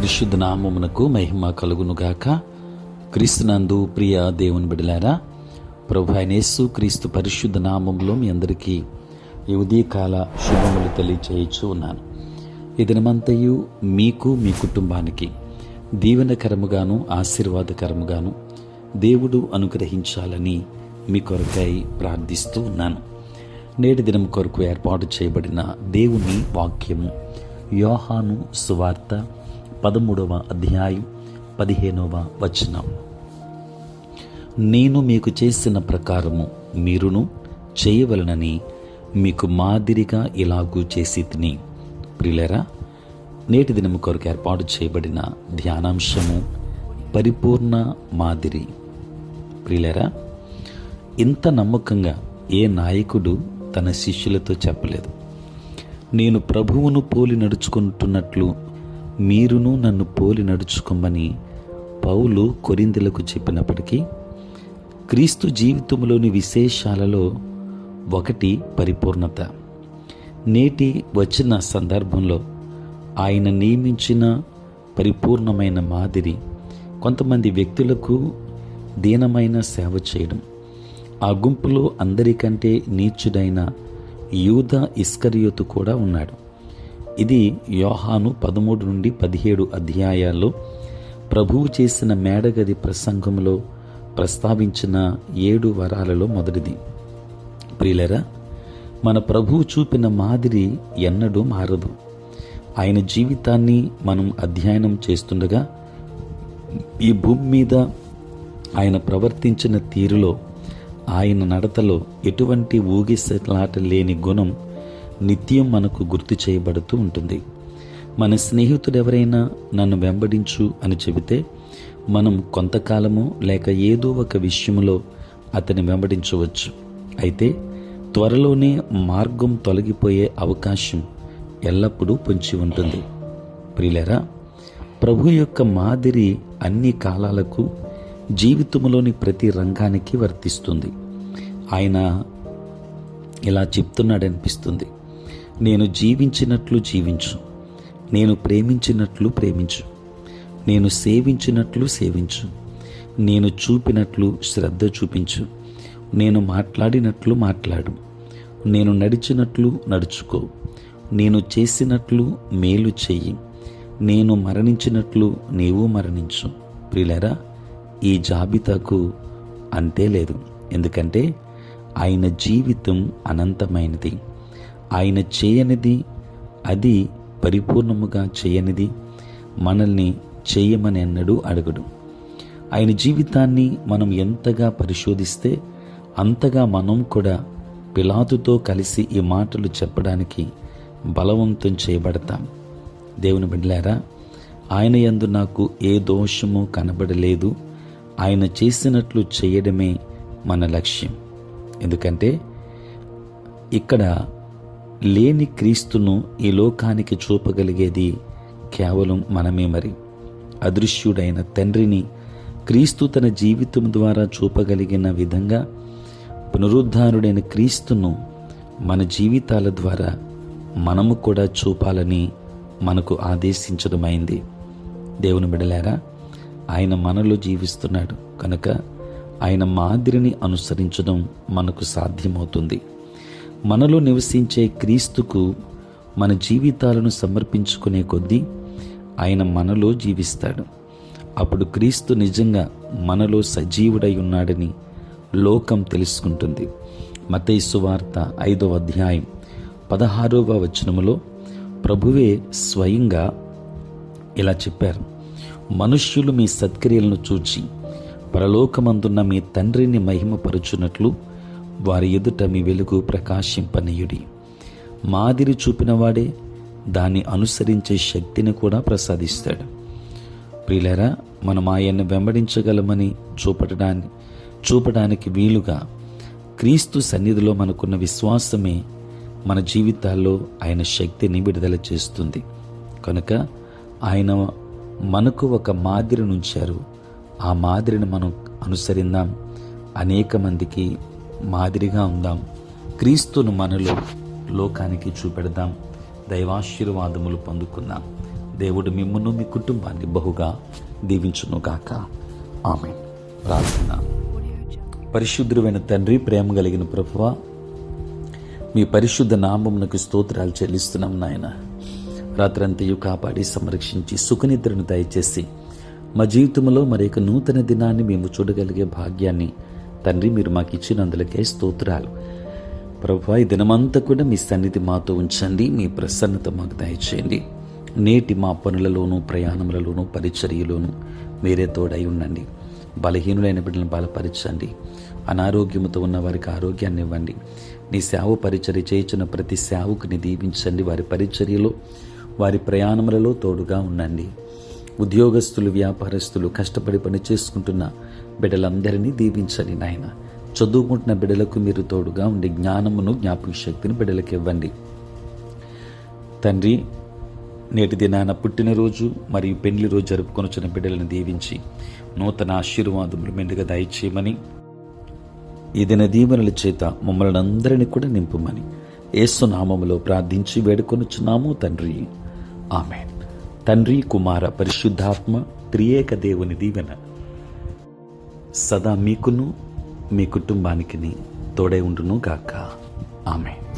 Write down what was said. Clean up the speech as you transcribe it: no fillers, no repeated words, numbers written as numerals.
పరిశుద్ధ నామమునకు మహిమ కలుగునుగాక. క్రీస్తునందు ప్రియ దేవుని బిడ్డలారా, ప్రభు అయిన యేసు క్రీస్తు పరిశుద్ధ నామములో మీ అందరికీ ఈ ఉదయకాల శుభములు తెలియచేయచ్చు ఉన్నాను. ఈ దినమంతయు మీకు మీ కుటుంబానికి దీవెనకరముగాను ఆశీర్వాదకరముగాను దేవుడు అనుగ్రహించాలని మీ కొరకై ప్రార్థిస్తూ ఉన్నాను. నేటి దినం కొరకు ఏర్పాటు చేయబడిన దేవుని వాక్యము యోహాను సువార్త 13వ అధ్యాయం 15వ వచనం. నేను మీకు చేసిన ప్రకారము మీరును చేయవలనని మీకు మాదిరిగా ఇలాగూ చేసి తిని. ప్రియులారా, నేటి దినము కొరకు ఏర్పాటు చేయబడిన ధ్యానాంశము పరిపూర్ణ మాదిరి. ప్రియులారా, ఇంత నమ్మకంగా ఏ నాయకుడు తన శిష్యులతో చెప్పలేదు. నేను ప్రభువును పోలి నడుచుకుంటున్నట్లు మీరును నన్ను పోలి నడుచుకోమని పౌలు కొరింథీయులకు చెప్పినప్పటికీ, క్రీస్తు జీవితంలోని విశేషాలలో ఒకటి పరిపూర్ణత. నేటి వచ్చిన సందర్భంలో ఆయన నియమించిన పరిపూర్ణమైన మాదిరి కొంతమంది వ్యక్తులకు దీనమైన సేవ చేయడం. ఆ గుంపులో అందరికంటే నీచుడైన యూదా ఇస్కరియోతు కూడా ఉన్నాడు. ఇది యోహాను 13 నుండి 17 అధ్యాయాల్లో ప్రభువు చేసిన మేడగది ప్రసంగంలో ప్రస్తావించిన 7 వరాలలో మొదటిది. ప్రియులరా, మన ప్రభువు చూపిన మాదిరి ఎన్నడూ మారదు. ఆయన జీవితాన్ని మనం అధ్యయనం చేస్తుండగా ఈ భూమి మీద ఆయన ప్రవర్తించిన తీరులో, ఆయన నడతలో ఎటువంటి ఊగిసలాట లేని గుణం నిత్యం మనకు గుర్తు చేయబడుతూ ఉంటుంది. మన స్నేహితుడు ఎవరైనా నన్ను వెంబడించు అని చెబితే మనం కొంతకాలము లేక ఏదో ఒక విషయంలో అతని వెంబడించవచ్చు. అయితే త్వరలోనే మార్గం తొలగిపోయే అవకాశం ఎల్లప్పుడూ పొంచి ఉంటుంది. ప్రియులారా, ప్రభు యొక్క మాదిరి అన్ని కాలాలకు, జీవితంలోని ప్రతి రంగానికి వర్తిస్తుంది. ఆయన ఇలా చెప్తున్నాడనిపిస్తుంది. నేను జీవించినట్లు జీవించు, నేను ప్రేమించినట్లు ప్రేమించు, నేను సేవించినట్లు సేవించు, నేను చూపినట్లు శ్రద్ధ చూపించు, నేను మాట్లాడినట్లు మాట్లాడు, నేను నడిచినట్లు నడుచుకో, నేను చేసినట్లు మేలు చెయ్యి, నేను మరణించినట్లు నీవు మరణించు. ప్రియులారా, ఈ జాబితాకు అంతే లేదు. ఎందుకంటే ఆయన జీవితం అనంతమైనది. ఆయన చేయనిది, అది పరిపూర్ణముగా చేయనిది మనల్ని చేయమని అన్నడు అడగడు. ఆయన జీవితాన్ని మనం ఎంతగా పరిశోధిస్తే అంతగా మనం కూడా పిలాతుతో కలిసి ఈ మాటలు చెప్పడానికి బలవంతం చేయబడతాం. దేవుని బిడ్డలారా, ఆయన యందు నాకు ఏ దోషము కనబడలేదు. ఆయన చేసినట్లు చేయడమే మన లక్ష్యం. ఎందుకంటే ఇక్కడ లేని క్రీస్తును ఈ లోకానికి చూపగలిగేది కేవలం మనమే. మరి అదృశ్యుడైన తండ్రిని క్రీస్తు తన జీవితం ద్వారా చూపగలిగిన విధంగా పునరుద్ధానుడైన క్రీస్తును మన జీవితాల ద్వారా మనము కూడా చూపాలని మనకు ఆదేశించడమైంది. దేవుని బిడ్డలారా, ఆయన మనలో జీవిస్తున్నాడు కనుక ఆయన మాదిరిని అనుసరించడం మనకు సాధ్యమవుతుంది. మనలో నివసించే క్రీస్తుకు మన జీవితాలను సమర్పించుకునే కొద్దీ ఆయన మనలో జీవిస్తాడు. అప్పుడు క్రీస్తు నిజంగా మనలో సజీవుడై ఉన్నాడని లోకం తెలుసుకుంటుంది. మత్తయి సువార్త 5వ అధ్యాయం 16వ వచనములో ప్రభువే స్వయంగా ఇలా చెప్పారు. మనుష్యులు మీ సత్క్రియలను చూచి పరలోకమందున్న మీ తండ్రిని మహిమపరచునట్లు వారి ఎదుట మీ వెలుగు ప్రకాశింపనీయుడి. మాదిరి చూపినవాడే దాన్ని అనుసరించే శక్తిని కూడా ప్రసాదిస్తాడు. ప్రియులారా, మనం ఆయన్ని వెంబడించగలమని చూపడానికి వీలుగా క్రీస్తు సన్నిధిలో మనకున్న విశ్వాసమే మన జీవితాల్లో ఆయన శక్తిని విడుదల చేస్తుంది. కనుక ఆయన మనకు ఒక మాదిరిని ఉంచారు. ఆ మాదిరిని మనం అనుసరిద్దాం. అనేక మందికి మాదిరిగా ఉందాం. క్రీస్తును మనలో లోకానికి చూపెడదాం. దైవాశీర్వాదములు పొందుకుందాం. దేవుడు మిమ్మును మీ కుటుంబాన్ని బహుగా దీవించునుగాక. ఆమేన్. ప్రార్థన. పరిశుద్ధుడైన తండ్రి, ప్రేమ కలిగిన ప్రభువా, మీ పరిశుద్ధ నామమునకు స్తోత్రాలు చెల్లిస్తున్నాం నాయన. రాత్రంతయు కాపాడి సంరక్షించి సుఖనిద్రను దయచేసి మా జీవితంలో మరొక నూతన దినాన్ని మేము చూడగలిగే భాగ్యాన్ని తండ్రి మీరు మాకు ఇచ్చినందులకే స్తోత్రాలు. ప్రభువా, ఈ దినమంతా కూడా మీ సన్నిధి మాతో ఉంచండి. మీ ప్రసన్నత మాకు దయచేయండి. నేటి మా పనులలోనూ, ప్రయాణములలోనూ, పరిచర్యలోనూ మీరే తోడై ఉండండి. బలహీనులైన బిడ్డలను బలపరచండి. అనారోగ్యముతో ఉన్న వారికి ఆరోగ్యాన్ని ఇవ్వండి. నీ సేవ పరిచర్య చేయించిన ప్రతి సేవకుని దీవించండి. వారి పరిచర్యలో, వారి ప్రయాణములలో తోడుగా ఉండండి. ఉద్యోగస్తులు, వ్యాపారస్తులు, కష్టపడి పని చేసుకుంటున్న బిడ్డలందరినీ దీవించండి నాయన. చదువుకుంటున్న బిడ్డలకు మీరు తోడుగా ఉండి జ్ఞానమును, జ్ఞాపక శక్తిని బిడ్డలకు ఇవ్వండి తండ్రి. నేటి దినాన పుట్టినరోజు మరియు పెళ్లి రోజు జరుపుకొనుచున్న బిడ్డలను దీవించి నూతన ఆశీర్వాదములు మెండుగా దయచేయమని, ఈ దిన దీవెనల చేత మమ్మల్ని అందరినీ కూడా నింపుమని యేసు నామములో ప్రార్థించి వేడుకొనుచున్నాము తండ్రి. ఆమేన్. తండ్రి, కుమార, పరిశుద్ధాత్మ త్రియేక దేవుని దీవెన సదా మీకును మీ కుటుంబానికి తోడై ఉండును గాక. ఆమేన్.